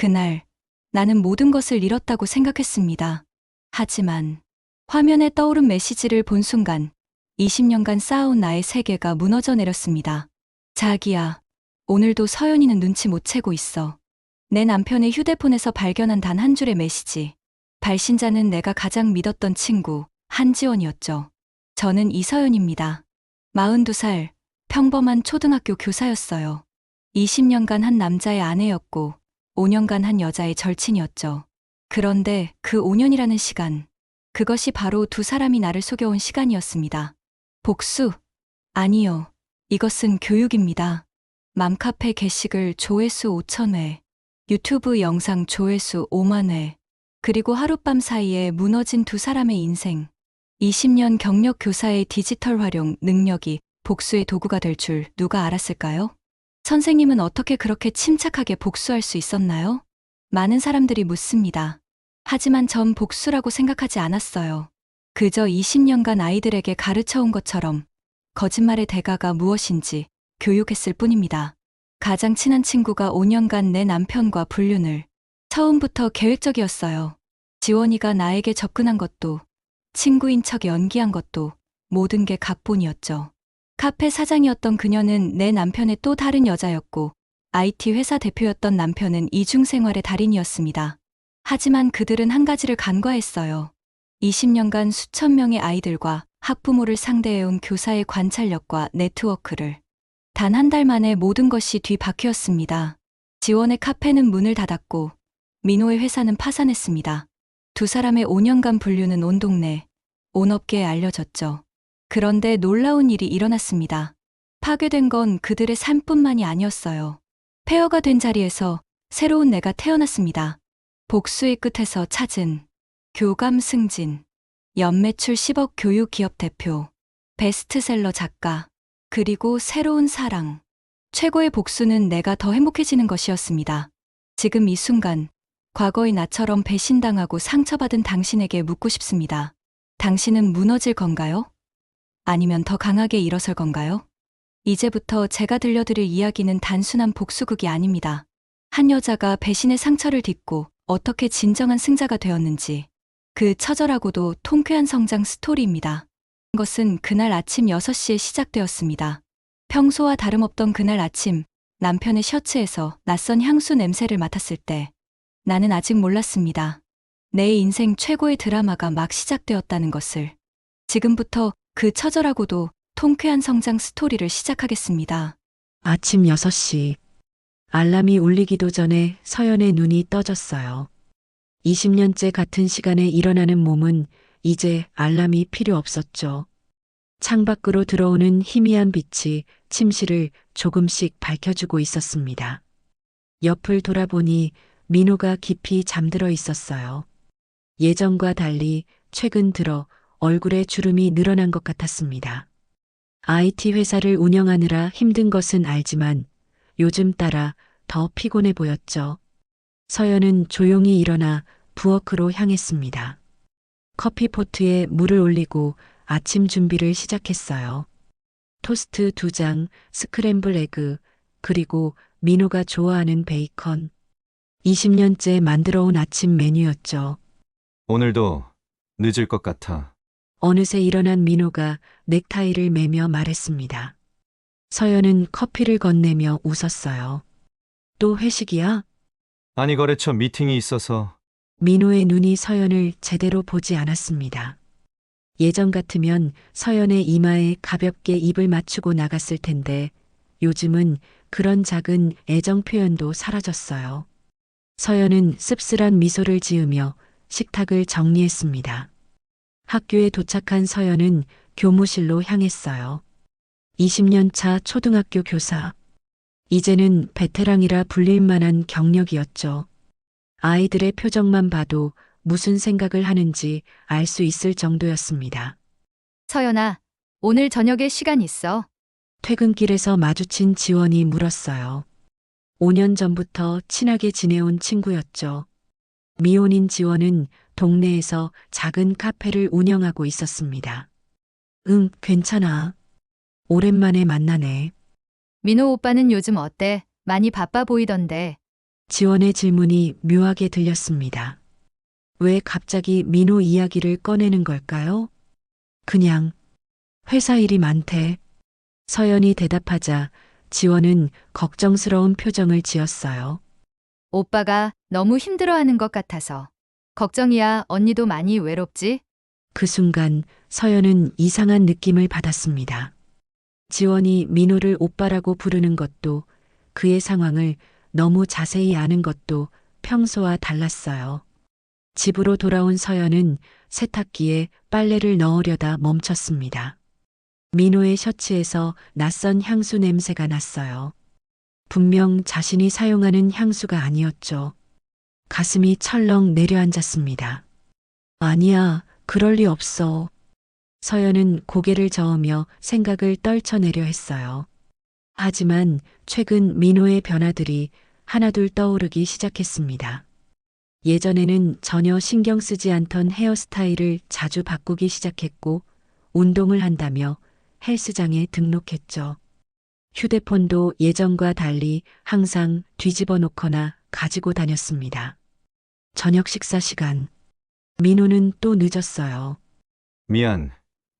그날 나는 모든 것을 잃었다고 생각했습니다. 하지만 화면에 떠오른 메시지를 본 순간 20년간 쌓아온 나의 세계가 무너져 내렸습니다. 자기야, 오늘도 서연이는 눈치 못 채고 있어. 내 남편의 휴대폰에서 발견한 단 한 줄의 메시지. 발신자는 내가 가장 믿었던 친구, 한지원이었죠. 저는 이서연입니다. 42살, 평범한 초등학교 교사였어요. 20년간 한 남자의 아내였고, 5년간 한 여자의 절친이었죠. 그런데 그 5년이라는 시간, 그것이 바로 두 사람이 나를 속여온 시간이었습니다. 복수? 아니요. 이것은 교육입니다. 맘카페 게시글 조회수 5,000회, 유튜브 영상 조회수 5만 회, 그리고 하룻밤 사이에 무너진 두 사람의 인생. 20년 경력 교사의 디지털 활용 능력이 복수의 도구가 될 줄 누가 알았을까요? 선생님은 어떻게 그렇게 침착하게 복수할 수 있었나요? 많은 사람들이 묻습니다. 하지만 전 복수라고 생각하지 않았어요. 그저 20년간 아이들에게 가르쳐온 것처럼 거짓말의 대가가 무엇인지 교육했을 뿐입니다. 가장 친한 친구가 5년간 내 남편과 불륜을. 처음부터 계획적이었어요. 지원이가 나에게 접근한 것도, 친구인 척 연기한 것도 모든 게 각본이었죠. 카페 사장이었던 그녀는 내 남편의 또 다른 여자였고, IT 회사 대표였던 남편은 이중생활의 달인이었습니다. 하지만 그들은 한 가지를 간과했어요. 20년간 수천 명의 아이들과 학부모를 상대해온 교사의 관찰력과 네트워크를. 단 한 달 만에 모든 것이 뒤바뀌었습니다. 지원의 카페는 문을 닫았고, 민호의 회사는 파산했습니다. 두 사람의 5년간 불륜은 온 동네, 온 업계에 알려졌죠. 그런데 놀라운 일이 일어났습니다. 파괴된 건 그들의 삶뿐만이 아니었어요. 폐허가 된 자리에서 새로운 내가 태어났습니다. 복수의 끝에서 찾은 교감 승진, 연매출 10억 교육 기업 대표, 베스트셀러 작가, 그리고 새로운 사랑. 최고의 복수는 내가 더 행복해지는 것이었습니다. 지금 이 순간, 과거의 나처럼 배신당하고 상처받은 당신에게 묻고 싶습니다. 당신은 무너질 건가요? 아니면 더 강하게 일어설 건가요? 이제부터 제가 들려드릴 이야기는 단순한 복수극이 아닙니다. 한 여자가 배신의 상처를 딛고 어떻게 진정한 승자가 되었는지, 그 처절하고도 통쾌한 성장 스토리입니다. 것은 그날 아침 6시에 시작되었습니다. 평소와 다름없던 그날 아침, 남편의 셔츠에서 낯선 향수 냄새를 맡았을 때 나는 아직 몰랐습니다. 내 인생 최고의 드라마가 막 시작되었다는 것을. 지금부터 그 처절하고도 통쾌한 성장 스토리를 시작하겠습니다. 아침 6시. 알람이 울리기도 전에 서연의 눈이 떠졌어요. 20년째 같은 시간에 일어나는 몸은 이제 알람이 필요 없었죠. 창밖으로 들어오는 희미한 빛이 침실을 조금씩 밝혀주고 있었습니다. 옆을 돌아보니 민호가 깊이 잠들어 있었어요. 예전과 달리 최근 들어 얼굴에 주름이 늘어난 것 같았습니다. IT 회사를 운영하느라 힘든 것은 알지만 요즘 따라 더 피곤해 보였죠. 서연은 조용히 일어나 부엌으로 향했습니다. 커피포트에 물을 올리고 아침 준비를 시작했어요. 토스트 2장, 스크램블 에그, 그리고 민호가 좋아하는 베이컨. 20년째 만들어 온 아침 메뉴였죠. 오늘도 늦을 것 같아. 어느새 일어난 민호가 넥타이를 매며 말했습니다. 서연은 커피를 건네며 웃었어요. 또 회식이야? 아니, 거래처 미팅이 있어서. 민호의 눈이 서연을 제대로 보지 않았습니다. 예전 같으면 서연의 이마에 가볍게 입을 맞추고 나갔을 텐데 요즘은 그런 작은 애정 표현도 사라졌어요. 서연은 씁쓸한 미소를 지으며 식탁을 정리했습니다. 학교에 도착한 서연은 교무실로 향했어요. 20년 차 초등학교 교사. 이제는 베테랑이라 불릴 만한 경력이었죠. 아이들의 표정만 봐도 무슨 생각을 하는지 알 수 있을 정도였습니다. 서연아, 오늘 저녁에 시간 있어? 퇴근길에서 마주친 지원이 물었어요. 5년 전부터 친하게 지내온 친구였죠. 미혼인 지원은 동네에서 작은 카페를 운영하고 있었습니다. 응, 괜찮아. 오랜만에 만나네. 민호 오빠는 요즘 어때? 많이 바빠 보이던데. 지원의 질문이 묘하게 들렸습니다. 왜 갑자기 민호 이야기를 꺼내는 걸까요? 그냥 회사 일이 많대. 서연이 대답하자 지원은 걱정스러운 표정을 지었어요. 오빠가 너무 힘들어하는 것 같아서. 걱정이야, 언니도 많이 외롭지? 그 순간 서연은 이상한 느낌을 받았습니다. 지원이 민호를 오빠라고 부르는 것도 그의 상황을 너무 자세히 아는 것도 평소와 달랐어요. 집으로 돌아온 서연은 세탁기에 빨래를 넣으려다 멈췄습니다. 민호의 셔츠에서 낯선 향수 냄새가 났어요. 분명 자신이 사용하는 향수가 아니었죠. 가슴이 철렁 내려앉았습니다. 아니야, 그럴 리 없어. 서연은 고개를 저으며 생각을 떨쳐내려 했어요. 하지만 최근 민호의 변화들이 하나둘 떠오르기 시작했습니다. 예전에는 전혀 신경 쓰지 않던 헤어스타일을 자주 바꾸기 시작했고, 운동을 한다며 헬스장에 등록했죠. 휴대폰도 예전과 달리 항상 뒤집어 놓거나 가지고 다녔습니다. 저녁 식사 시간. 민호는 또 늦었어요. 미안.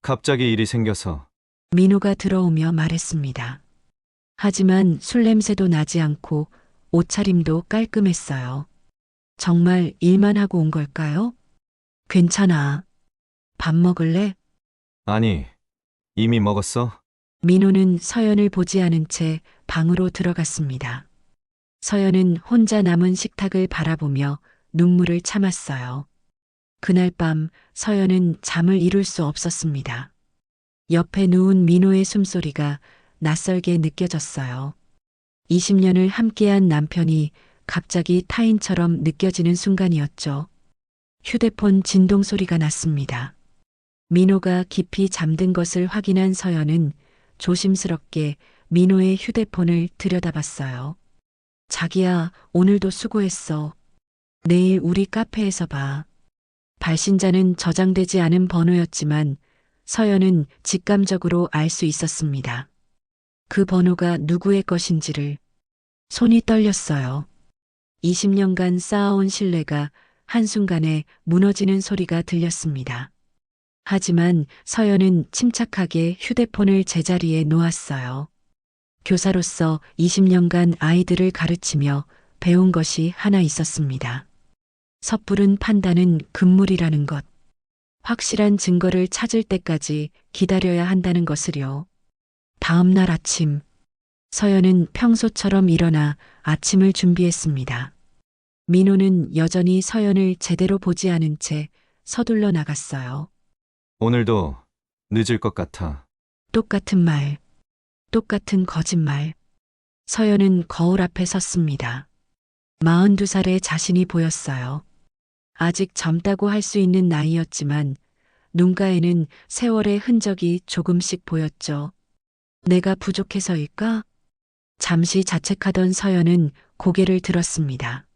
갑자기 일이 생겨서. 민호가 들어오며 말했습니다. 하지만 술 냄새도 나지 않고 옷차림도 깔끔했어요. 정말 일만 하고 온 걸까요? 괜찮아. 밥 먹을래? 아니, 이미 먹었어? 민호는 서연을 보지 않은 채 방으로 들어갔습니다. 서연은 혼자 남은 식탁을 바라보며 눈물을 참았어요. 그날 밤 서연은 잠을 이룰 수 없었습니다. 옆에 누운 민호의 숨소리가 낯설게 느껴졌어요. 20년을 함께한 남편이 갑자기 타인처럼 느껴지는 순간이었죠. 휴대폰 진동 소리가 났습니다. 민호가 깊이 잠든 것을 확인한 서연은 조심스럽게 민호의 휴대폰을 들여다봤어요. 자기야, 오늘도 수고했어. 내일 우리 카페에서 봐. 발신자는 저장되지 않은 번호였지만 서연은 직감적으로 알 수 있었습니다. 그 번호가 누구의 것인지를. 손이 떨렸어요. 20년간 쌓아온 신뢰가 한순간에 무너지는 소리가 들렸습니다. 하지만 서연은 침착하게 휴대폰을 제자리에 놓았어요. 교사로서 20년간 아이들을 가르치며 배운 것이 하나 있었습니다. 섣부른 판단은 금물이라는 것. 확실한 증거를 찾을 때까지 기다려야 한다는 것을요. 다음 날 아침, 서연은 평소처럼 일어나 아침을 준비했습니다. 민호는 여전히 서연을 제대로 보지 않은 채 서둘러 나갔어요. 오늘도 늦을 것 같아. 똑같은 말, 똑같은 거짓말. 서연은 거울 앞에 섰습니다. 42살의 자신이 보였어요. 아직 젊다고 할 수 있는 나이였지만 눈가에는 세월의 흔적이 조금씩 보였죠. 내가 부족해서일까? 잠시 자책하던 서연은 고개를 들었습니다.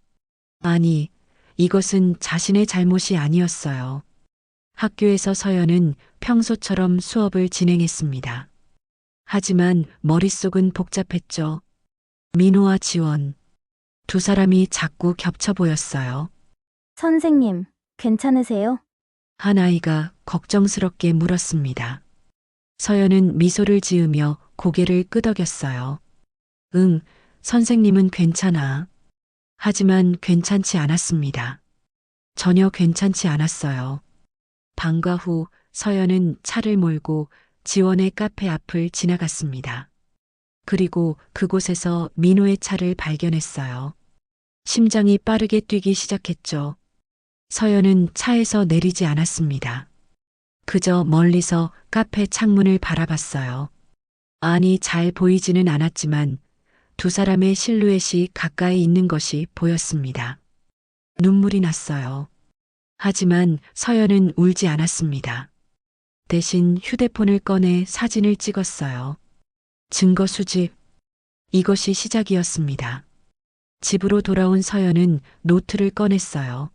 아니, 이것은 자신의 잘못이 아니었어요. 학교에서 서연은 평소처럼 수업을 진행했습니다. 하지만 머릿속은 복잡했죠. 민호와 지원. 두 사람이 자꾸 겹쳐 보였어요. 선생님, 괜찮으세요? 한 아이가 걱정스럽게 물었습니다. 서연은 미소를 지으며 고개를 끄덕였어요. 응, 선생님은 괜찮아. 하지만 괜찮지 않았습니다. 전혀 괜찮지 않았어요. 방과 후 서연은 차를 몰고 지원의 카페 앞을 지나갔습니다. 그리고 그곳에서 민호의 차를 발견했어요. 심장이 빠르게 뛰기 시작했죠. 서연은 차에서 내리지 않았습니다. 그저 멀리서 카페 창문을 바라봤어요. 아니, 잘 보이지는 않았지만 두 사람의 실루엣이 가까이 있는 것이 보였습니다. 눈물이 났어요. 하지만 서연은 울지 않았습니다. 대신 휴대폰을 꺼내 사진을 찍었어요. 증거 수집. 이것이 시작이었습니다. 집으로 돌아온 서연은 노트를 꺼냈어요.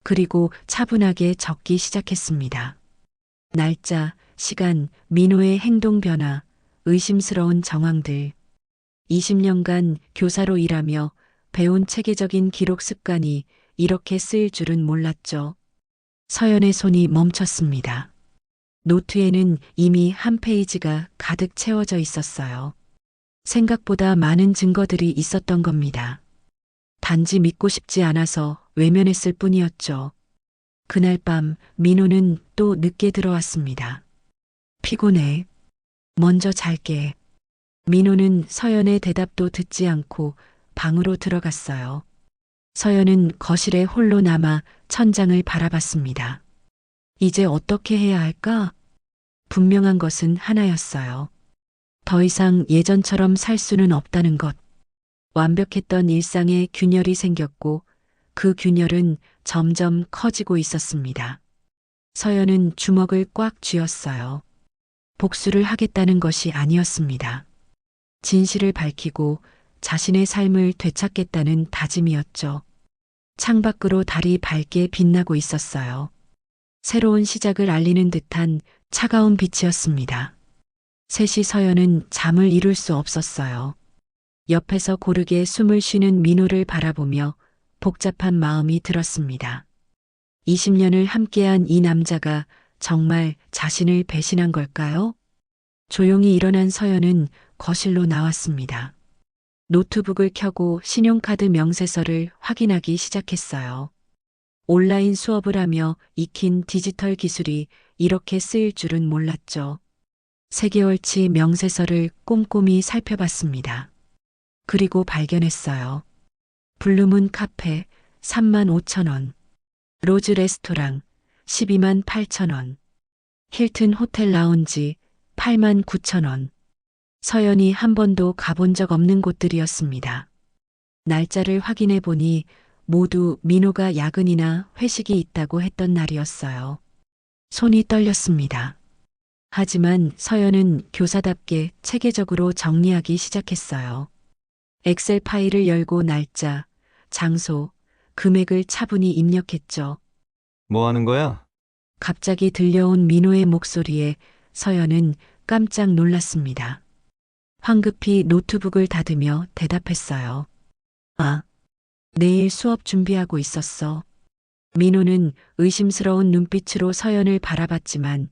그리고 차분하게 적기 시작했습니다. 날짜, 시간, 민호의 행동 변화, 의심스러운 정황들. 20년간 교사로 일하며 배운 체계적인 기록 습관이 이렇게 쓰일 줄은 몰랐죠. 서연의 손이 멈췄습니다. 노트에는 이미 한 페이지가 가득 채워져 있었어요. 생각보다 많은 증거들이 있었던 겁니다. 단지 믿고 싶지 않아서 외면했을 뿐이었죠. 그날 밤 민호는 또 늦게 들어왔습니다. 피곤해. 먼저 잘게. 민호는 서연의 대답도 듣지 않고 방으로 들어갔어요. 서연은 거실에 홀로 남아 천장을 바라봤습니다. 이제 어떻게 해야 할까? 분명한 것은 하나였어요. 더 이상 예전처럼 살 수는 없다는 것. 완벽했던 일상에 균열이 생겼고 그 균열은 점점 커지고 있었습니다. 서연은 주먹을 꽉 쥐었어요. 복수를 하겠다는 것이 아니었습니다. 진실을 밝히고 자신의 삶을 되찾겠다는 다짐이었죠. 창밖으로 달이 밝게 빛나고 있었어요. 새로운 시작을 알리는 듯한 차가운 빛이었습니다. 셋이 서연은 잠을 이룰 수 없었어요. 옆에서 고르게 숨을 쉬는 민호를 바라보며 복잡한 마음이 들었습니다. 20년을 함께한 이 남자가 정말 자신을 배신한 걸까요? 조용히 일어난 서연은 거실로 나왔습니다. 노트북을 켜고 신용카드 명세서를 확인하기 시작했어요. 온라인 수업을 하며 익힌 디지털 기술이 이렇게 쓰일 줄은 몰랐죠. 3개월치 명세서를 꼼꼼히 살펴봤습니다. 그리고 발견했어요. 블루문 카페 35,000원, 로즈 레스토랑 128,000원, 힐튼 호텔 라운지 89,000원. 서연이 한 번도 가본 적 없는 곳들이었습니다. 날짜를 확인해 보니 모두 민호가 야근이나 회식이 있다고 했던 날이었어요. 손이 떨렸습니다. 하지만 서연은 교사답게 체계적으로 정리하기 시작했어요. 엑셀 파일을 열고 날짜, 장소, 금액을 차분히 입력했죠. 뭐 하는 거야? 갑자기 들려온 민호의 목소리에 서연은 깜짝 놀랐습니다. 황급히 노트북을 닫으며 대답했어요. 아, 내일 수업 준비하고 있었어. 민호는 의심스러운 눈빛으로 서연을 바라봤지만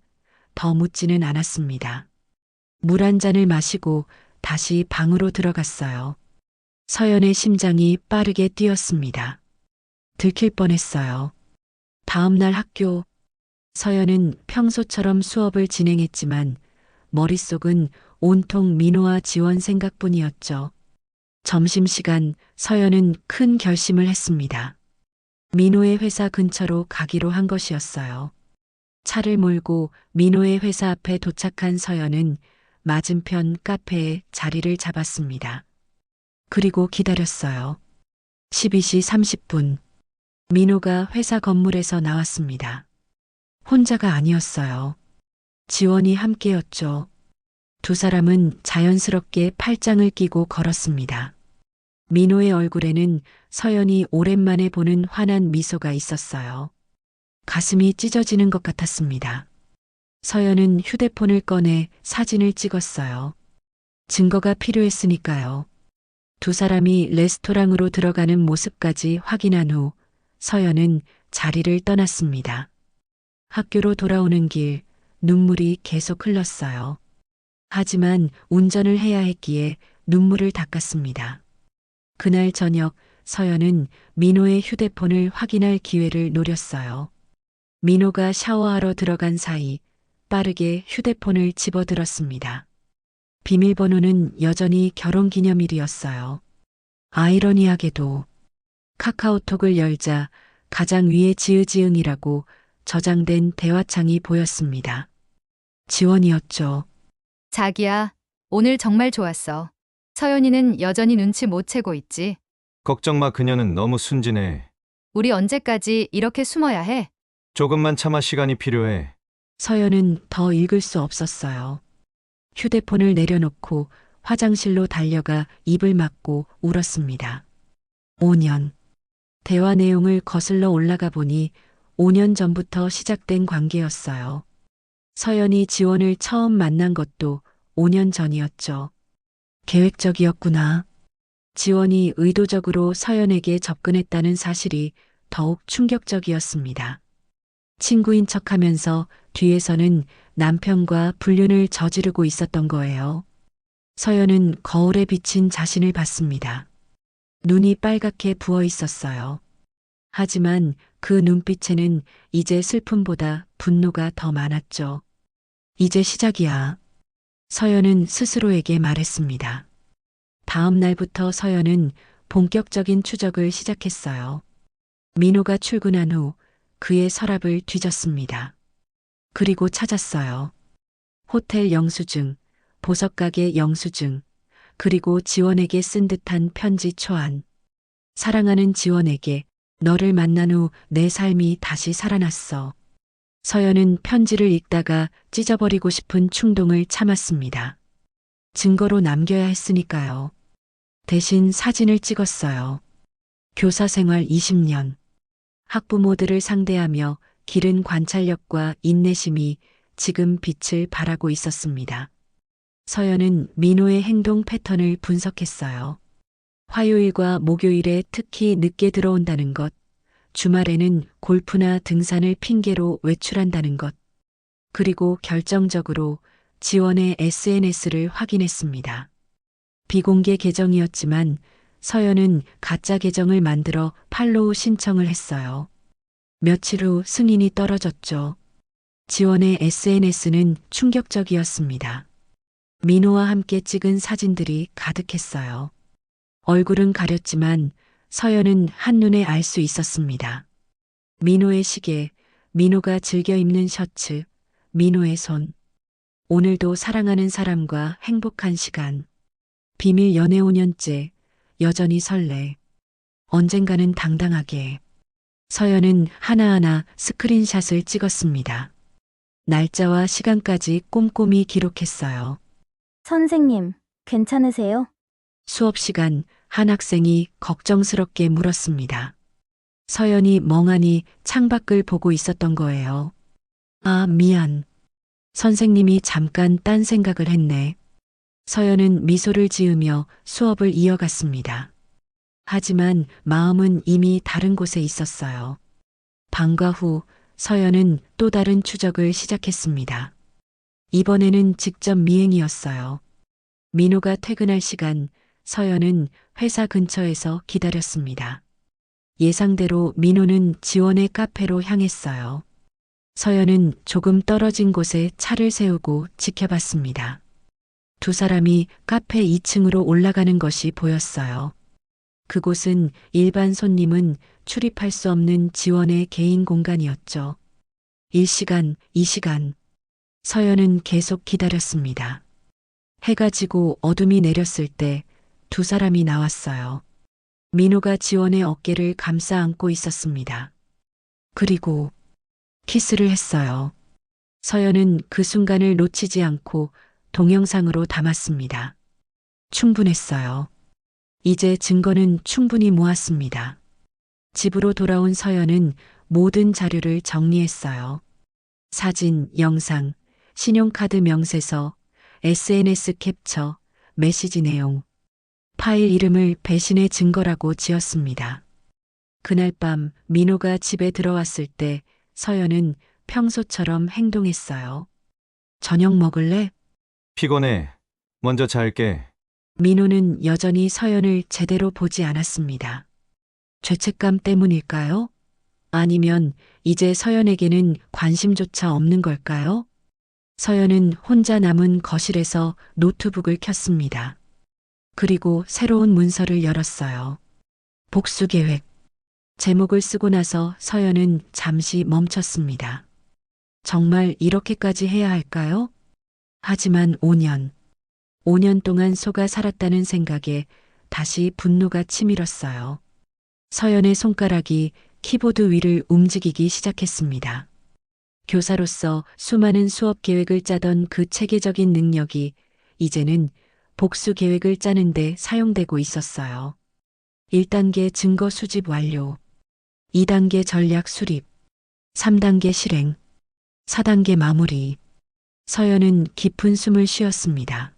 더 묻지는 않았습니다. 물 한 잔을 마시고 다시 방으로 들어갔어요. 서연의 심장이 빠르게 뛰었습니다. 들킬 뻔했어요. 다음 날 학교, 서연은 평소처럼 수업을 진행했지만 머릿속은 온통 민호와 지원 생각뿐이었죠. 점심시간 서연은 큰 결심을 했습니다. 민호의 회사 근처로 가기로 한 것이었어요. 차를 몰고 민호의 회사 앞에 도착한 서연은 맞은편 카페에 자리를 잡았습니다. 그리고 기다렸어요. 12시 30분. 민호가 회사 건물에서 나왔습니다. 혼자가 아니었어요. 지원이 함께였죠. 두 사람은 자연스럽게 팔짱을 끼고 걸었습니다. 민호의 얼굴에는 서연이 오랜만에 보는 환한 미소가 있었어요. 가슴이 찢어지는 것 같았습니다. 서연은 휴대폰을 꺼내 사진을 찍었어요. 증거가 필요했으니까요. 두 사람이 레스토랑으로 들어가는 모습까지 확인한 후 서연은 자리를 떠났습니다. 학교로 돌아오는 길 눈물이 계속 흘렀어요. 하지만 운전을 해야 했기에 눈물을 닦았습니다. 그날 저녁 서연은 민호의 휴대폰을 확인할 기회를 노렸어요. 민호가 샤워하러 들어간 사이 빠르게 휴대폰을 집어들었습니다. 비밀번호는 여전히 결혼기념일이었어요. 아이러니하게도 카카오톡을 열자 가장 위에 지으지응이라고 저장된 대화창이 보였습니다. 지원이었죠. 자기야, 오늘 정말 좋았어. 서연이는 여전히 눈치 못 채고 있지. 걱정 마, 그녀는 너무 순진해. 우리 언제까지 이렇게 숨어야 해? 조금만 참아, 시간이 필요해. 서연은 더 읽을 수 없었어요. 휴대폰을 내려놓고 화장실로 달려가 입을 막고 울었습니다. 5년. 대화 내용을 거슬러 올라가 보니 5년 전부터 시작된 관계였어요. 서연이 지원을 처음 만난 것도 5년 전이었죠. 계획적이었구나. 지원이 의도적으로 서연에게 접근했다는 사실이 더욱 충격적이었습니다. 친구인 척하면서 뒤에서는 남편과 불륜을 저지르고 있었던 거예요. 서연은 거울에 비친 자신을 봤습니다. 눈이 빨갛게 부어 있었어요. 하지만 그 눈빛에는 이제 슬픔보다 분노가 더 많았죠. 이제 시작이야. 서연은 스스로에게 말했습니다. 다음 날부터 서연은 본격적인 추적을 시작했어요. 민호가 출근한 후 그의 서랍을 뒤졌습니다. 그리고 찾았어요. 호텔 영수증, 보석가게 영수증, 그리고 지원에게 쓴 듯한 편지 초안. 사랑하는 지원에게 너를 만난 후 내 삶이 다시 살아났어. 서연은 편지를 읽다가 찢어버리고 싶은 충동을 참았습니다. 증거로 남겨야 했으니까요. 대신 사진을 찍었어요. 교사 생활 20년. 학부모들을 상대하며 기른 관찰력과 인내심이 지금 빛을 발하고 있었습니다. 서연은 민호의 행동 패턴을 분석했어요. 화요일과 목요일에 특히 늦게 들어온다는 것, 주말에는 골프나 등산을 핑계로 외출한다는 것, 그리고 결정적으로 지원의 SNS를 확인했습니다. 비공개 계정이었지만 서연은 가짜 계정을 만들어 팔로우 신청을 했어요. 며칠 후 승인이 떨어졌죠. 지원의 SNS는 충격적이었습니다. 민호와 함께 찍은 사진들이 가득했어요. 얼굴은 가렸지만 서연은 한눈에 알 수 있었습니다. 민호의 시계, 민호가 즐겨 입는 셔츠, 민호의 손. 오늘도 사랑하는 사람과 행복한 시간. 비밀 연애 5년째, 여전히 설레. 언젠가는 당당하게. 서연은 하나하나 스크린샷을 찍었습니다. 날짜와 시간까지 꼼꼼히 기록했어요. 선생님, 괜찮으세요? 수업 시간 한 학생이 걱정스럽게 물었습니다. 서연이 멍하니 창밖을 보고 있었던 거예요. 아, 미안. 선생님이 잠깐 딴 생각을 했네. 서연은 미소를 지으며 수업을 이어갔습니다. 하지만 마음은 이미 다른 곳에 있었어요. 방과 후 서연은 또 다른 추적을 시작했습니다. 이번에는 직접 미행이었어요. 민호가 퇴근할 시간 서연은 회사 근처에서 기다렸습니다. 예상대로 민호는 지원의 카페로 향했어요. 서연은 조금 떨어진 곳에 차를 세우고 지켜봤습니다. 두 사람이 카페 2층으로 올라가는 것이 보였어요. 그곳은 일반 손님은 출입할 수 없는 지원의 개인 공간이었죠. 1시간, 2시간. 서연은 계속 기다렸습니다. 해가 지고 어둠이 내렸을 때 두 사람이 나왔어요. 민호가 지원의 어깨를 감싸 안고 있었습니다. 그리고 키스를 했어요. 서연은 그 순간을 놓치지 않고 동영상으로 담았습니다. 충분했어요. 이제 증거는 충분히 모았습니다. 집으로 돌아온 서연은 모든 자료를 정리했어요. 사진, 영상, 신용카드 명세서, SNS 캡처, 메시지 내용, 파일 이름을 배신의 증거라고 지었습니다. 그날 밤 민호가 집에 들어왔을 때 서연은 평소처럼 행동했어요. 저녁 먹을래? 피곤해. 먼저 잘게. 민호는 여전히 서연을 제대로 보지 않았습니다. 죄책감 때문일까요? 아니면 이제 서연에게는 관심조차 없는 걸까요? 서연은 혼자 남은 거실에서 노트북을 켰습니다. 그리고 새로운 문서를 열었어요. 복수 계획. 제목을 쓰고 나서 서연은 잠시 멈췄습니다. 정말 이렇게까지 해야 할까요? 하지만 5년 동안 속아 살았다는 생각에 다시 분노가 치밀었어요. 서연의 손가락이 키보드 위를 움직이기 시작했습니다. 교사로서 수많은 수업 계획을 짜던 그 체계적인 능력이 이제는 복수 계획을 짜는데 사용되고 있었어요. 1단계 증거 수집 완료. 2단계 전략 수립. 3단계 실행. 4단계 마무리. 서연은 깊은 숨을 쉬었습니다.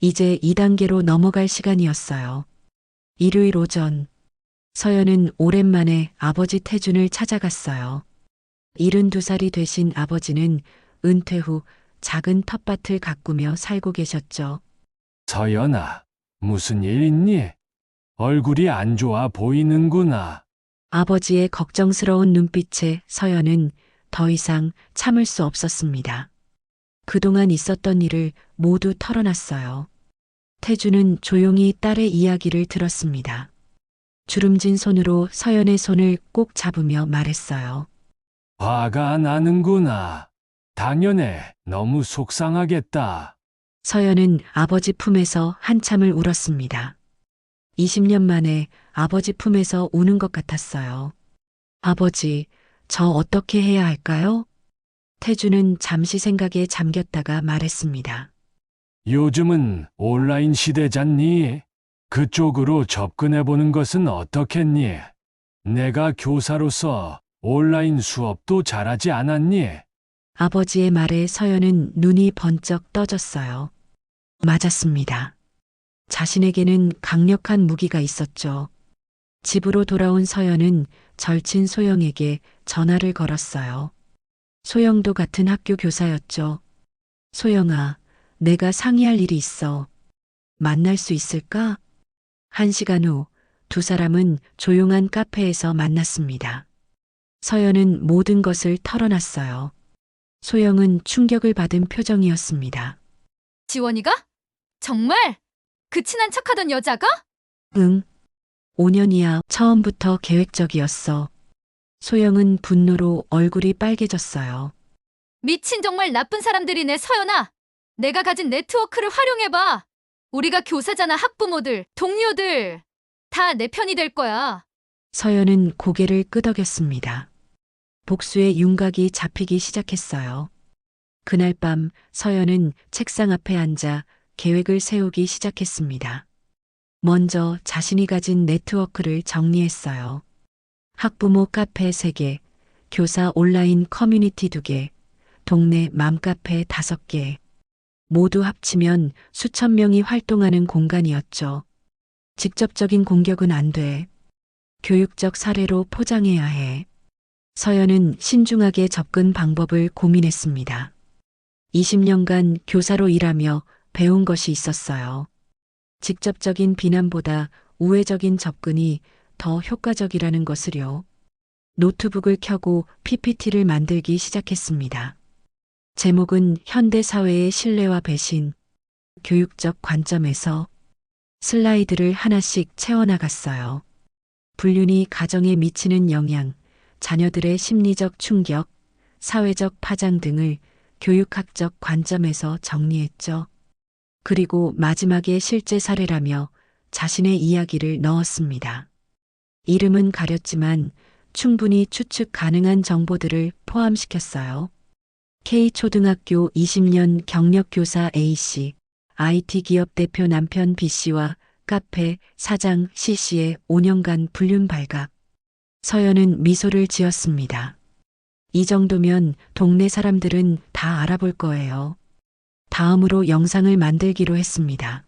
이제 2단계로 넘어갈 시간이었어요. 일요일 오전, 서연은 오랜만에 아버지 태준을 찾아갔어요. 72살이 되신 아버지는 은퇴 후 작은 텃밭을 가꾸며 살고 계셨죠. 서연아, 무슨 일 있니? 얼굴이 안 좋아 보이는구나. 아버지의 걱정스러운 눈빛에 서연은 더 이상 참을 수 없었습니다. 그동안 있었던 일을 모두 털어놨어요. 태주는 조용히 딸의 이야기를 들었습니다. 주름진 손으로 서연의 손을 꼭 잡으며 말했어요. 화가 나는구나. 당연해. 너무 속상하겠다. 서연은 아버지 품에서 한참을 울었습니다. 20년 만에 아버지 품에서 우는 것 같았어요. 아버지, 저 어떻게 해야 할까요? 태주는 잠시 생각에 잠겼다가 말했습니다. 요즘은 온라인 시대잖니? 그쪽으로 접근해보는 것은 어떻겠니? 내가 교사로서 온라인 수업도 잘하지 않았니? 아버지의 말에 서연은 눈이 번쩍 떠졌어요. 맞았습니다. 자신에게는 강력한 무기가 있었죠. 집으로 돌아온 서연은 절친 소영에게 전화를 걸었어요. 소영도 같은 학교 교사였죠. 소영아, 내가 상의할 일이 있어. 만날 수 있을까? 1시간 후 두 사람은 조용한 카페에서 만났습니다. 서연은 모든 것을 털어놨어요. 소영은 충격을 받은 표정이었습니다. 지원이가? 정말? 그 친한 척하던 여자가? 응. 5년이야 처음부터 계획적이었어. 소영은 분노로 얼굴이 빨개졌어요. 미친 정말 나쁜 사람들이네, 서연아. 내가 가진 네트워크를 활용해봐. 우리가 교사잖아, 학부모들, 동료들. 다 내 편이 될 거야. 서연은 고개를 끄덕였습니다. 복수의 윤곽이 잡히기 시작했어요. 그날 밤 서연은 책상 앞에 앉아 계획을 세우기 시작했습니다. 먼저 자신이 가진 네트워크를 정리했어요. 학부모 카페 3개, 교사 온라인 커뮤니티 2개, 동네 맘카페 5개. 모두 합치면 수천 명이 활동하는 공간이었죠. 직접적인 공격은 안 돼. 교육적 사례로 포장해야 해. 서연은 신중하게 접근 방법을 고민했습니다. 20년간 교사로 일하며 배운 것이 있었어요. 직접적인 비난보다 우회적인 접근이 더 효과적이라는 것을요. 노트북을 켜고 PPT를 만들기 시작했습니다. 제목은 현대사회의 신뢰와 배신, 교육적 관점에서. 슬라이드를 하나씩 채워나갔어요. 불륜이 가정에 미치는 영향, 자녀들의 심리적 충격, 사회적 파장 등을 교육학적 관점에서 정리했죠. 그리고 마지막에 실제 사례라며 자신의 이야기를 넣었습니다. 이름은 가렸지만 충분히 추측 가능한 정보들을 포함시켰어요. K초등학교 20년 경력교사 A씨, IT 기업 대표 남편 B씨와 카페 사장 C씨의 5년간 불륜 발각. 서연은 미소를 지었습니다. 이 정도면 동네 사람들은 다 알아볼 거예요. 다음으로 영상을 만들기로 했습니다.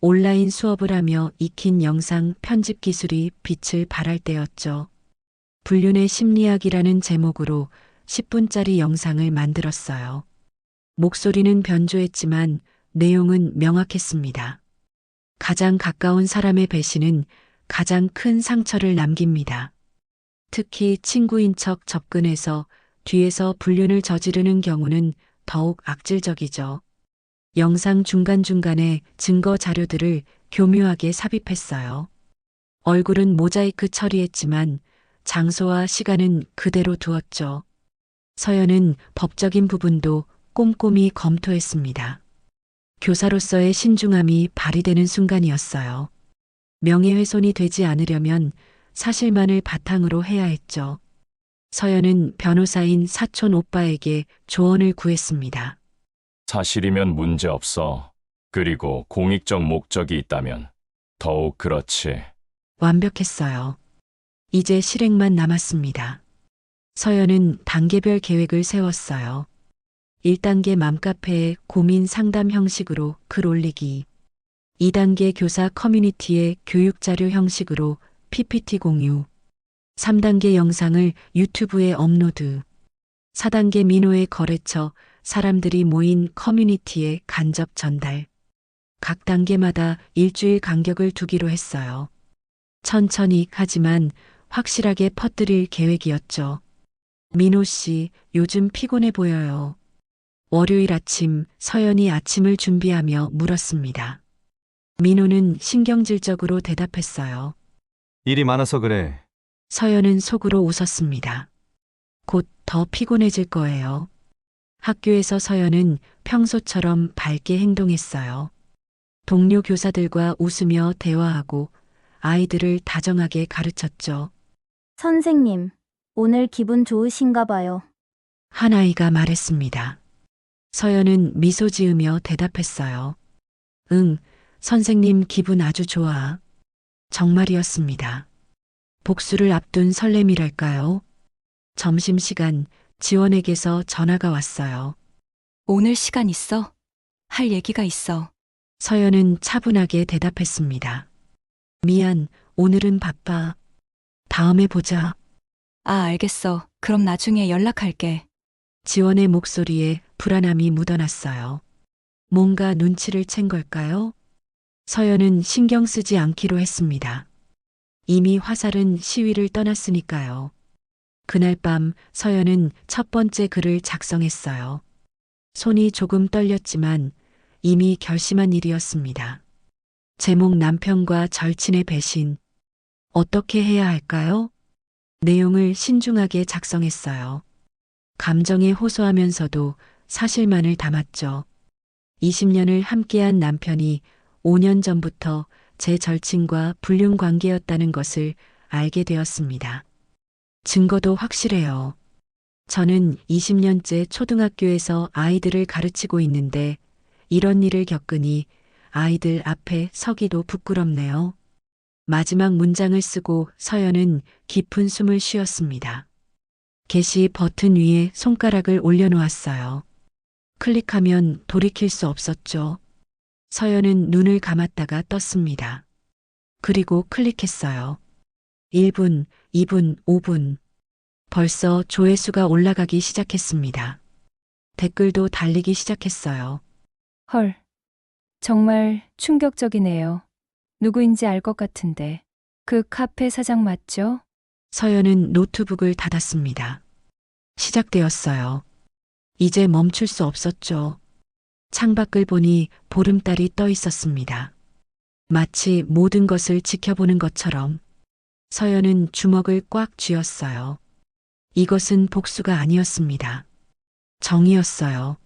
온라인 수업을 하며 익힌 영상 편집 기술이 빛을 발할 때였죠. 불륜의 심리학이라는 제목으로 10분짜리 영상을 만들었어요. 목소리는 변조했지만 내용은 명확했습니다. 가장 가까운 사람의 배신은 가장 큰 상처를 남깁니다. 특히 친구인 척 접근해서 뒤에서 불륜을 저지르는 경우는 더욱 악질적이죠. 영상 중간중간에 증거 자료들을 교묘하게 삽입했어요. 얼굴은 모자이크 처리했지만 장소와 시간은 그대로 두었죠. 서연은 법적인 부분도 꼼꼼히 검토했습니다. 교사로서의 신중함이 발휘되는 순간이었어요. 명예훼손이 되지 않으려면 사실만을 바탕으로 해야 했죠. 서연은 변호사인 사촌 오빠에게 조언을 구했습니다. 사실이면 문제없어. 그리고 공익적 목적이 있다면 더욱 그렇지. 완벽했어요. 이제 실행만 남았습니다. 서연은 단계별 계획을 세웠어요. 1단계 맘카페에 고민 상담 형식으로 글 올리기. 2단계 교사 커뮤니티의 교육자료 형식으로 PPT 공유, 3단계 영상을 유튜브에 업로드, 4단계 민호의 거래처 사람들이 모인 커뮤니티에 간접 전달. 각 단계마다 일주일 간격을 두기로 했어요. 천천히 하지만 확실하게 퍼뜨릴 계획이었죠. 민호 씨, 요즘 피곤해 보여요. 월요일 아침 서연이 아침을 준비하며 물었습니다. 민호는 신경질적으로 대답했어요. 일이 많아서 그래. 서연은 속으로 웃었습니다. 곧 더 피곤해질 거예요. 학교에서 서연은 평소처럼 밝게 행동했어요. 동료 교사들과 웃으며 대화하고 아이들을 다정하게 가르쳤죠. 선생님, 오늘 기분 좋으신가 봐요. 한 아이가 말했습니다. 서연은 미소 지으며 대답했어요. 응, 선생님 기분 아주 좋아. 정말이었습니다. 복수를 앞둔 설렘이랄까요? 점심시간 지원에게서 전화가 왔어요. 오늘 시간 있어? 할 얘기가 있어. 서연은 차분하게 대답했습니다. 미안, 오늘은 바빠. 다음에 보자. 아, 알겠어. 그럼 나중에 연락할게. 지원의 목소리에 불안함이 묻어났어요. 뭔가 눈치를 챈 걸까요? 서연은 신경 쓰지 않기로 했습니다. 이미 화살은 시위를 떠났으니까요. 그날 밤 서연은 첫 번째 글을 작성했어요. 손이 조금 떨렸지만 이미 결심한 일이었습니다. 제목 남편과 절친의 배신. 어떻게 해야 할까요? 내용을 신중하게 작성했어요. 감정에 호소하면서도 사실만을 담았죠. 20년을 함께한 남편이 5년 전부터 제 절친과 불륜 관계였다는 것을 알게 되었습니다. 증거도 확실해요. 저는 20년째 초등학교에서 아이들을 가르치고 있는데 이런 일을 겪으니 아이들 앞에 서기도 부끄럽네요. 마지막 문장을 쓰고 서연은 깊은 숨을 쉬었습니다. 게시 버튼 위에 손가락을 올려놓았어요. 클릭하면 돌이킬 수 없었죠. 서연은 눈을 감았다가 떴습니다. 그리고 클릭했어요. 1분, 2분, 5분. 벌써 조회수가 올라가기 시작했습니다. 댓글도 달리기 시작했어요. 헐, 정말 충격적이네요. 누구인지 알 것 같은데. 그 카페 사장 맞죠? 서연은 노트북을 닫았습니다. 시작되었어요. 이제 멈출 수 없었죠. 창밖을 보니 보름달이 떠 있었습니다. 마치 모든 것을 지켜보는 것처럼 서연은 주먹을 꽉 쥐었어요. 이것은 복수가 아니었습니다. 정이었어요.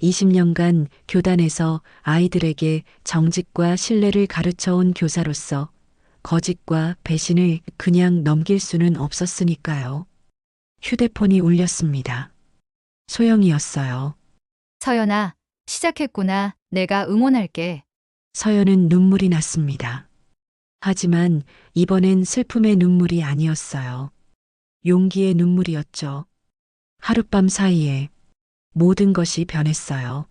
20년간 교단에서 아이들에게 정직과 신뢰를 가르쳐온 교사로서 거짓과 배신을 그냥 넘길 수는 없었으니까요. 휴대폰이 울렸습니다. 소영이었어요. 서연아, 시작했구나. 내가 응원할게. 서연은 눈물이 났습니다. 하지만 이번엔 슬픔의 눈물이 아니었어요. 용기의 눈물이었죠. 하룻밤 사이에 모든 것이 변했어요.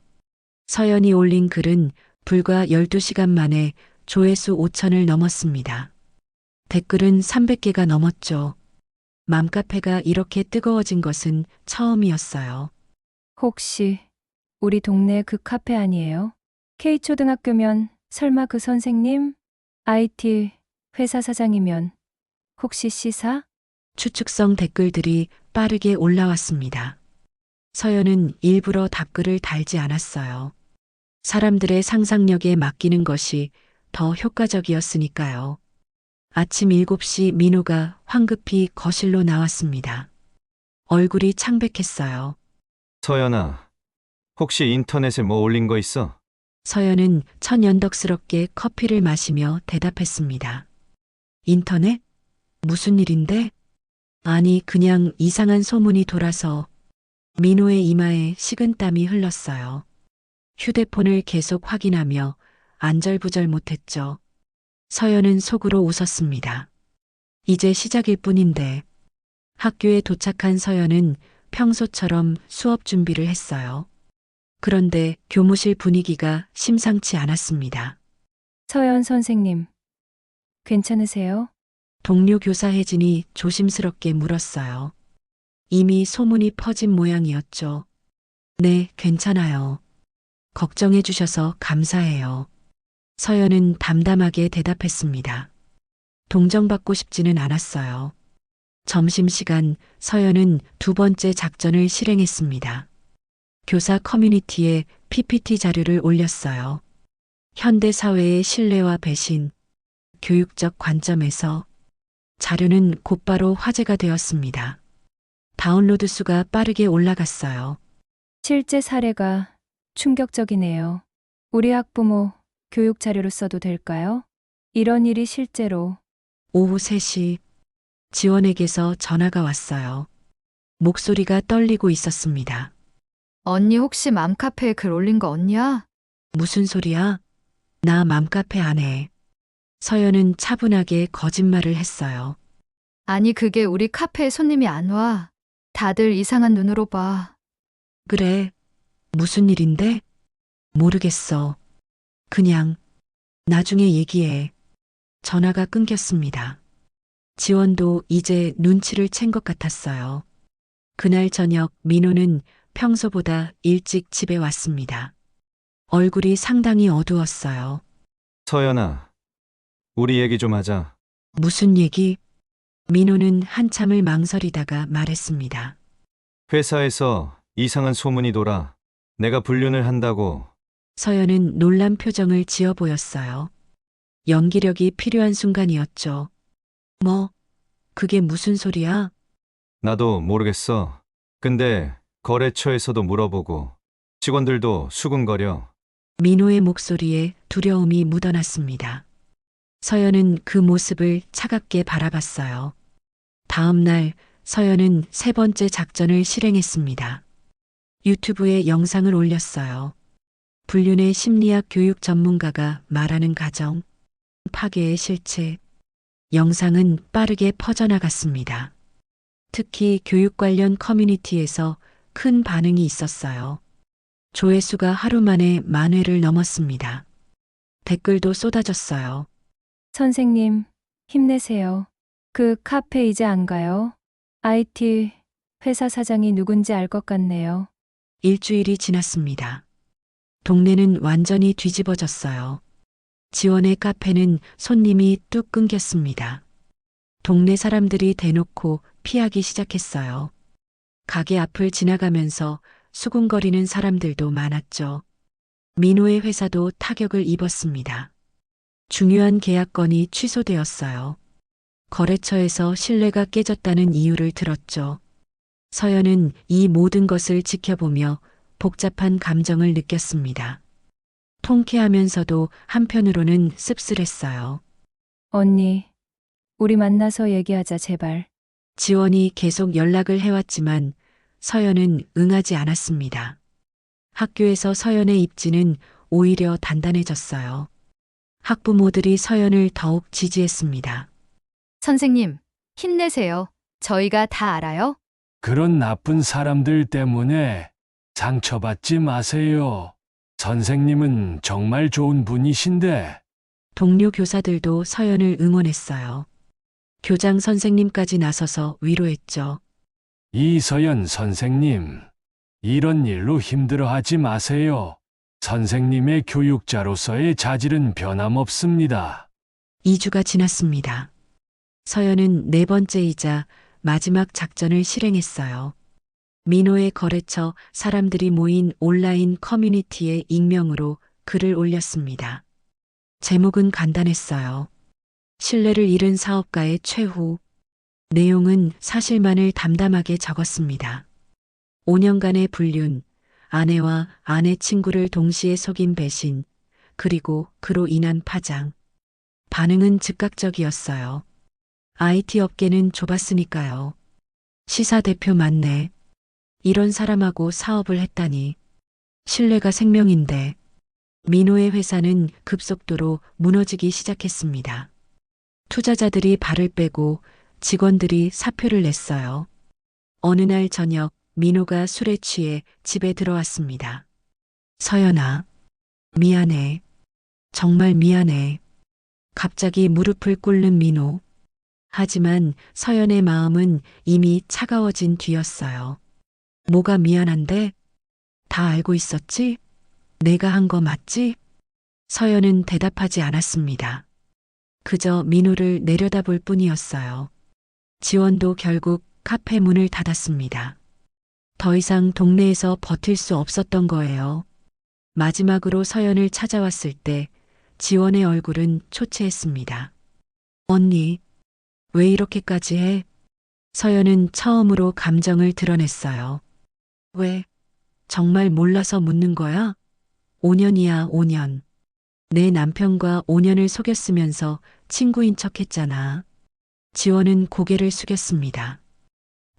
서연이 올린 글은 불과 12시간 만에 조회수 5천을 넘었습니다. 댓글은 300개가 넘었죠. 맘카페가 이렇게 뜨거워진 것은 처음이었어요. 혹시 우리 동네 그 카페 아니에요? K초등학교면 설마 그 선생님? IT 회사 사장이면 혹시 C사? 추측성 댓글들이 빠르게 올라왔습니다. 서연은 일부러 답글을 달지 않았어요. 사람들의 상상력에 맡기는 것이 더 효과적이었으니까요. 아침 7시 민호가 황급히 거실로 나왔습니다. 얼굴이 창백했어요. 서연아, 혹시 인터넷에 뭐 올린 거 있어? 서연은 천연덕스럽게 커피를 마시며 대답했습니다. 인터넷? 무슨 일인데? 아니, 그냥 이상한 소문이 돌아서. 민호의 이마에 식은땀이 흘렀어요. 휴대폰을 계속 확인하며 안절부절 못했죠. 서연은 속으로 웃었습니다. 이제 시작일 뿐인데. 학교에 도착한 서연은 평소처럼 수업 준비를 했어요. 그런데 교무실 분위기가 심상치 않았습니다. 서연 선생님, 괜찮으세요? 동료 교사 혜진이 조심스럽게 물었어요. 이미 소문이 퍼진 모양이었죠. 네, 괜찮아요. 걱정해 주셔서 감사해요. 서연은 담담하게 대답했습니다. 동정받고 싶지는 않았어요. 점심시간 서연은 두 번째 작전을 실행했습니다. 교사 커뮤니티에 PPT 자료를 올렸어요. 현대 사회의 신뢰와 배신, 교육적 관점에서 자료는 곧바로 화제가 되었습니다. 다운로드 수가 빠르게 올라갔어요. 실제 사례가 충격적이네요. 우리 학부모 교육 자료로 써도 될까요? 이런 일이 실제로. 오후 3시 지원에게서 전화가 왔어요. 목소리가 떨리고 있었습니다. 언니 혹시 맘카페에 글 올린 거 언니야? 무슨 소리야? 나 맘카페 안 해. 서연은 차분하게 거짓말을 했어요. 아니 그게 우리 카페에 손님이 안 와. 다들 이상한 눈으로 봐. 그래. 무슨 일인데? 모르겠어. 그냥 나중에 얘기해. 전화가 끊겼습니다. 지원도 이제 눈치를 챈 것 같았어요. 그날 저녁 민호는 평소보다 일찍 집에 왔습니다. 얼굴이 상당히 어두웠어요. 서연아, 우리 얘기 좀 하자. 무슨 얘기? 민호는 한참을 망설이다가 말했습니다. 회사에서 이상한 소문이 돌아. 내가 불륜을 한다고. 서연은 놀란 표정을 지어 보였어요. 연기력이 필요한 순간이었죠. 뭐, 그게 무슨 소리야? 나도 모르겠어. 근데 거래처에서도 물어보고 직원들도 수군거려. 민호의 목소리에 두려움이 묻어났습니다. 서연은 그 모습을 차갑게 바라봤어요. 다음 날 서연은 세 번째 작전을 실행했습니다. 유튜브에 영상을 올렸어요. 불륜의 심리학 교육 전문가가 말하는 가정, 파괴의 실체. 영상은 빠르게 퍼져나갔습니다. 특히 교육 관련 커뮤니티에서 큰 반응이 있었어요. 조회수가 하루 만에 10,000회를 넘었습니다. 댓글도 쏟아졌어요. 선생님, 힘내세요. 그 카페 이제 안 가요? IT 회사 사장이 누군지 알 것 같네요. 일주일이 지났습니다. 동네는 완전히 뒤집어졌어요. 지원의 카페는 손님이 뚝 끊겼습니다. 동네 사람들이 대놓고 피하기 시작했어요. 가게 앞을 지나가면서 수군거리는 사람들도 많았죠. 민호의 회사도 타격을 입었습니다. 중요한 계약건이 취소되었어요. 거래처에서 신뢰가 깨졌다는 이유를 들었죠. 서연은 이 모든 것을 지켜보며 복잡한 감정을 느꼈습니다. 통쾌하면서도 한편으로는 씁쓸했어요. 언니, 우리 만나서 얘기하자, 제발. 지원이 계속 연락을 해왔지만 서연은 응하지 않았습니다. 학교에서 서연의 입지는 오히려 단단해졌어요. 학부모들이 서연을 더욱 지지했습니다. 선생님, 힘내세요. 저희가 다 알아요. 그런 나쁜 사람들 때문에 상처받지 마세요. 선생님은 정말 좋은 분이신데. 동료 교사들도 서연을 응원했어요. 교장 선생님까지 나서서 위로했죠. 이서연 선생님, 이런 일로 힘들어하지 마세요. 선생님의 교육자로서의 자질은 변함없습니다. 2주가 지났습니다. 서연은 네 번째이자 마지막 작전을 실행했어요. 민호의 거래처 사람들이 모인 온라인 커뮤니티에 익명으로 글을 올렸습니다. 제목은 간단했어요. 신뢰를 잃은 사업가의 최후. 내용은 사실만을 담담하게 적었습니다. 5년간의 불륜, 아내와 아내 친구를 동시에 속인 배신, 그리고 그로 인한 파장. 반응은 즉각적이었어요. IT 업계는 좁았으니까요. 시사 대표 맞네. 이런 사람하고 사업을 했다니. 신뢰가 생명인데. 민호의 회사는 급속도로 무너지기 시작했습니다. 투자자들이 발을 빼고 직원들이 사표를 냈어요. 어느 날 저녁 민호가 술에 취해 집에 들어왔습니다. 서연아, 미안해. 정말 미안해. 갑자기 무릎을 꿇는 민호. 하지만 서연의 마음은 이미 차가워진 뒤였어요. 뭐가 미안한데? 다 알고 있었지? 내가 한 거 맞지? 서연은 대답하지 않았습니다. 그저 민호를 내려다볼 뿐이었어요. 지원도 결국 카페 문을 닫았습니다. 더 이상 동네에서 버틸 수 없었던 거예요. 마지막으로 서연을 찾아왔을 때 지원의 얼굴은 초췌했습니다. 언니, 왜 이렇게까지 해? 서연은 처음으로 감정을 드러냈어요. 왜? 정말 몰라서 묻는 거야? 5년이야, 5년. 내 남편과 5년을 속였으면서 친구인 척 했잖아. 지원은 고개를 숙였습니다.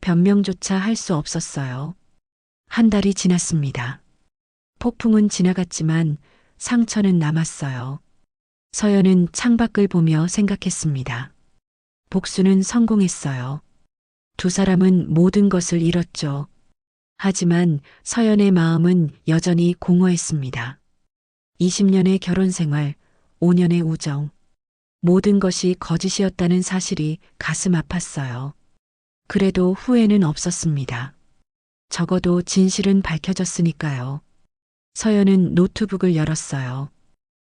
변명조차 할 수 없었어요. 한 달이 지났습니다. 폭풍은 지나갔지만 상처는 남았어요. 서연은 창밖을 보며 생각했습니다. 복수는 성공했어요. 두 사람은 모든 것을 잃었죠. 하지만 서연의 마음은 여전히 공허했습니다. 20년의 결혼 생활, 5년의 우정. 모든 것이 거짓이었다는 사실이 가슴 아팠어요. 그래도 후회는 없었습니다. 적어도 진실은 밝혀졌으니까요. 서연은 노트북을 열었어요.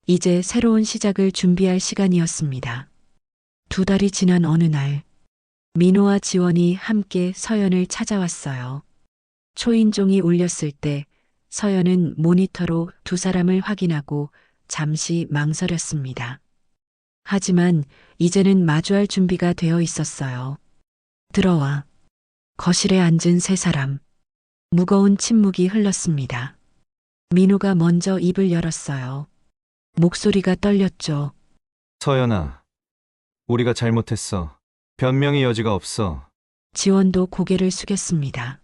이제 새로운 시작을 준비할 시간이었습니다. 2달이 지난 어느 날, 민호와 지원이 함께 서연을 찾아왔어요. 초인종이 울렸을 때 서연은 모니터로 두 사람을 확인하고 잠시 망설였습니다. 하지만 이제는 마주할 준비가 되어 있었어요. 들어와. 거실에 앉은 세 사람. 무거운 침묵이 흘렀습니다. 민호가 먼저 입을 열었어요. 목소리가 떨렸죠. 서연아, 우리가 잘못했어. 변명의 여지가 없어. 지원도 고개를 숙였습니다.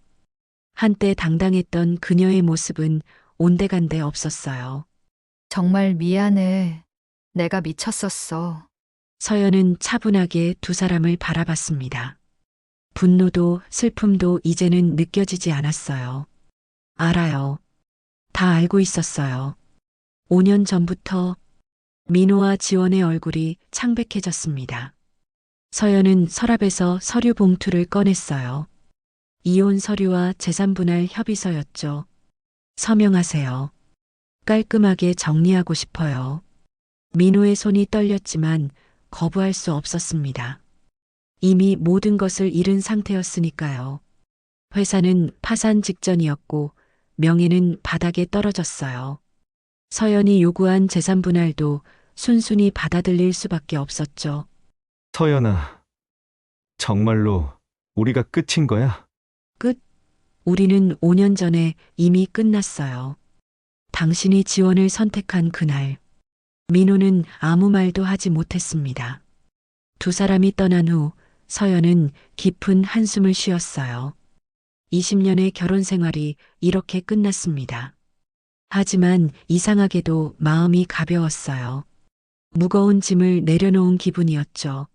한때 당당했던 그녀의 모습은 온데간데 없었어요. 정말 미안해. 내가 미쳤었어. 서연은 차분하게 두 사람을 바라봤습니다. 분노도 슬픔도 이제는 느껴지지 않았어요. 알아요. 다 알고 있었어요. 5년 전부터 민호와 지원의 얼굴이 창백해졌습니다. 서연은 서랍에서 서류 봉투를 꺼냈어요. 이혼 서류와 재산분할 협의서였죠. 서명하세요. 깔끔하게 정리하고 싶어요. 민호의 손이 떨렸지만 거부할 수 없었습니다. 이미 모든 것을 잃은 상태였으니까요. 회사는 파산 직전이었고 명예는 바닥에 떨어졌어요. 서연이 요구한 재산 분할도 순순히 받아들일 수밖에 없었죠. 서연아, 정말로 우리가 끝인 거야? 끝? 우리는 5년 전에 이미 끝났어요. 당신이 지원을 선택한 그날, 민호는 아무 말도 하지 못했습니다. 두 사람이 떠난 후 서연은 깊은 한숨을 쉬었어요. 20년의 결혼 생활이 이렇게 끝났습니다. 하지만 이상하게도 마음이 가벼웠어요. 무거운 짐을 내려놓은 기분이었죠.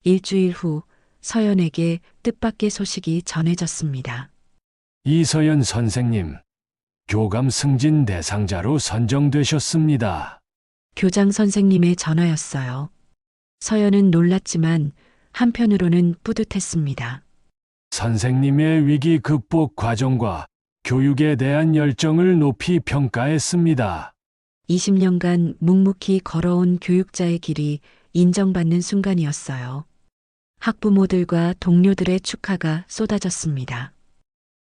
일주일 후 서연에게 뜻밖의 소식이 전해졌습니다. 이서연 선생님, 교감 승진 대상자로 선정되셨습니다. 교장 선생님의 전화였어요. 서연은 놀랐지만 한편으로는 뿌듯했습니다. 선생님의 위기 극복 과정과 교육에 대한 열정을 높이 평가했습니다. 20년간 묵묵히 걸어온 교육자의 길이 인정받는 순간이었어요. 학부모들과 동료들의 축하가 쏟아졌습니다.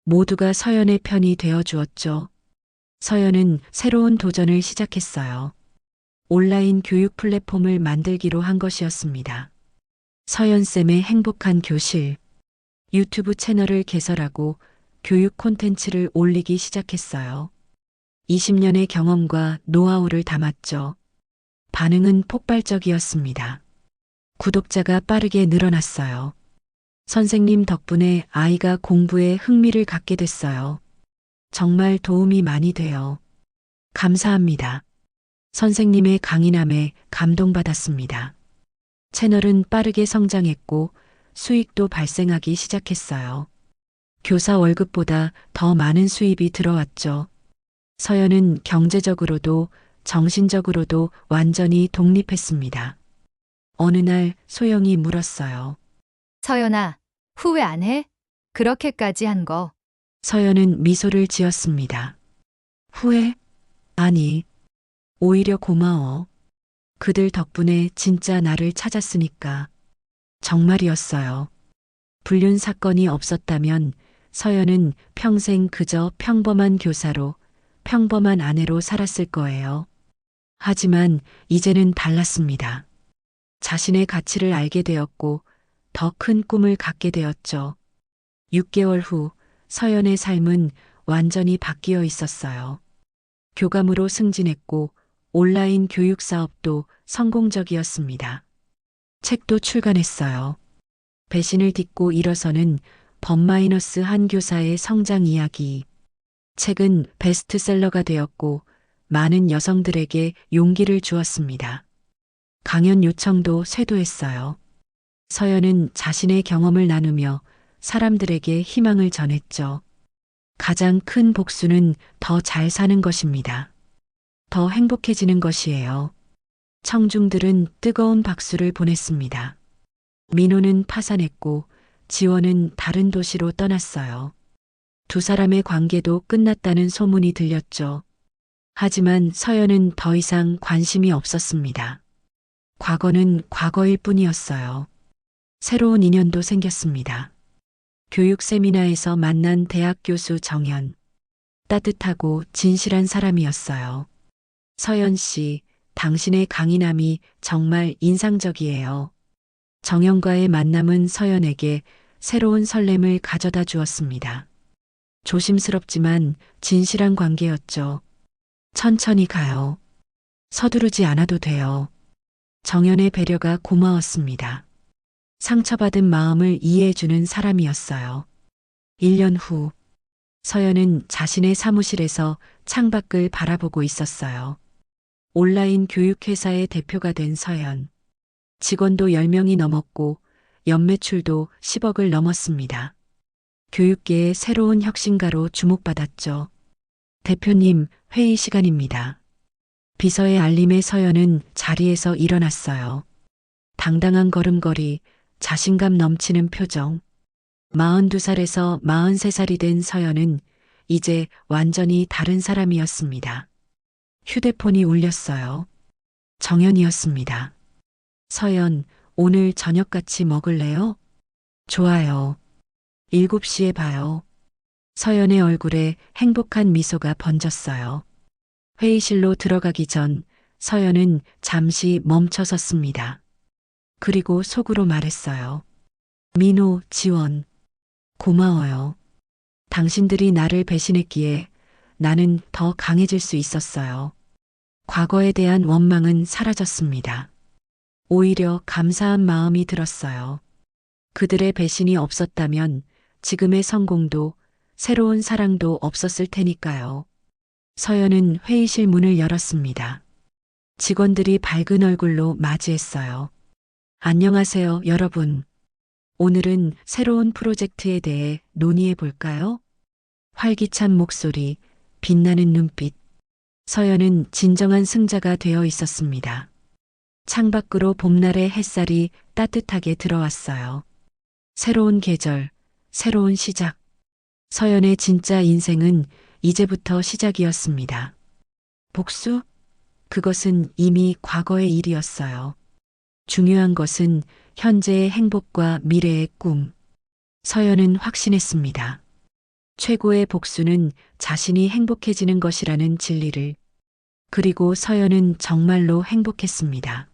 모두가 서연의 편이 되어 주었죠. 서연은 새로운 도전을 시작했어요. 온라인 교육 플랫폼을 만들기로 한 것이었습니다. 서연쌤의 행복한 교실, 유튜브 채널을 개설하고 교육 콘텐츠를 올리기 시작했어요. 20년의 경험과 노하우를 담았죠. 반응은 폭발적이었습니다. 구독자가 빠르게 늘어났어요. 선생님 덕분에 아이가 공부에 흥미를 갖게 됐어요. 정말 도움이 많이 돼요. 감사합니다. 선생님의 강인함에 감동받았습니다. 채널은 빠르게 성장했고 수익도 발생하기 시작했어요. 교사 월급보다 더 많은 수입이 들어왔죠. 서연은 경제적으로도 정신적으로도 완전히 독립했습니다. 어느 날 소영이 물었어요. 서연아, 후회 안 해? 그렇게까지 한 거. 서연은 미소를 지었습니다. 후회? 아니, 오히려 고마워. 그들 덕분에 진짜 나를 찾았으니까. 정말이었어요. 불륜 사건이 없었다면 서연은 평생 그저 평범한 교사로, 평범한 아내로 살았을 거예요. 하지만 이제는 달랐습니다. 자신의 가치를 알게 되었고 더 큰 꿈을 갖게 되었죠. 6개월 후 서연의 삶은 완전히 바뀌어 있었어요. 교감으로 승진했고 온라인 교육 사업도 성공적이었습니다. 책도 출간했어요. 배신을 딛고 일어서는 법-1 교사의 성장 이야기. 책은 베스트셀러가 되었고 많은 여성들에게 용기를 주었습니다. 강연 요청도 쇄도했어요. 서연은 자신의 경험을 나누며 사람들에게 희망을 전했죠. 가장 큰 복수는 더 잘 사는 것입니다. 더 행복해지는 것이에요. 청중들은 뜨거운 박수를 보냈습니다. 민호는 파산했고 지원은 다른 도시로 떠났어요. 두 사람의 관계도 끝났다는 소문이 들렸죠. 하지만 서연은 더 이상 관심이 없었습니다. 과거는 과거일 뿐이었어요. 새로운 인연도 생겼습니다. 교육 세미나에서 만난 대학 교수 정현. 따뜻하고 진실한 사람이었어요. 서연 씨, 당신의 강인함이 정말 인상적이에요. 정현과의 만남은 서연에게 새로운 설렘을 가져다 주었습니다. 조심스럽지만 진실한 관계였죠. 천천히 가요. 서두르지 않아도 돼요. 정연의 배려가 고마웠습니다. 상처받은 마음을 이해해주는 사람이었어요. 1년 후, 서연은 자신의 사무실에서 창밖을 바라보고 있었어요. 온라인 교육회사의 대표가 된 서연. 직원도 10명이 넘었고 연매출도 10억을 넘었습니다. 교육계의 새로운 혁신가로 주목받았죠. 대표님, 회의 시간입니다. 비서의 알림에 서연은 자리에서 일어났어요. 당당한 걸음걸이, 자신감 넘치는 표정. 42살에서 43살이 된 서연은 이제 완전히 다른 사람이었습니다. 휴대폰이 울렸어요. 정연이었습니다. 서연, 오늘 저녁 같이 먹을래요? 좋아요. 7시에 봐요. 서연의 얼굴에 행복한 미소가 번졌어요. 회의실로 들어가기 전 서연은 잠시 멈춰 섰습니다. 그리고 속으로 말했어요. 민호, 지원, 고마워요. 당신들이 나를 배신했기에 나는 더 강해질 수 있었어요. 과거에 대한 원망은 사라졌습니다. 오히려 감사한 마음이 들었어요. 그들의 배신이 없었다면 지금의 성공도 새로운 사랑도 없었을 테니까요. 서연은 회의실 문을 열었습니다. 직원들이 밝은 얼굴로 맞이했어요. 안녕하세요, 여러분. 오늘은 새로운 프로젝트에 대해 논의해 볼까요? 활기찬 목소리, 빛나는 눈빛. 서연은 진정한 승자가 되어 있었습니다. 창밖으로 봄날의 햇살이 따뜻하게 들어왔어요. 새로운 계절, 새로운 시작. 서연의 진짜 인생은 이제부터 시작이었습니다. 복수? 그것은 이미 과거의 일이었어요. 중요한 것은 현재의 행복과 미래의 꿈. 서연은 확신했습니다. 최고의 복수는 자신이 행복해지는 것이라는 진리를. 그리고 서연은 정말로 행복했습니다.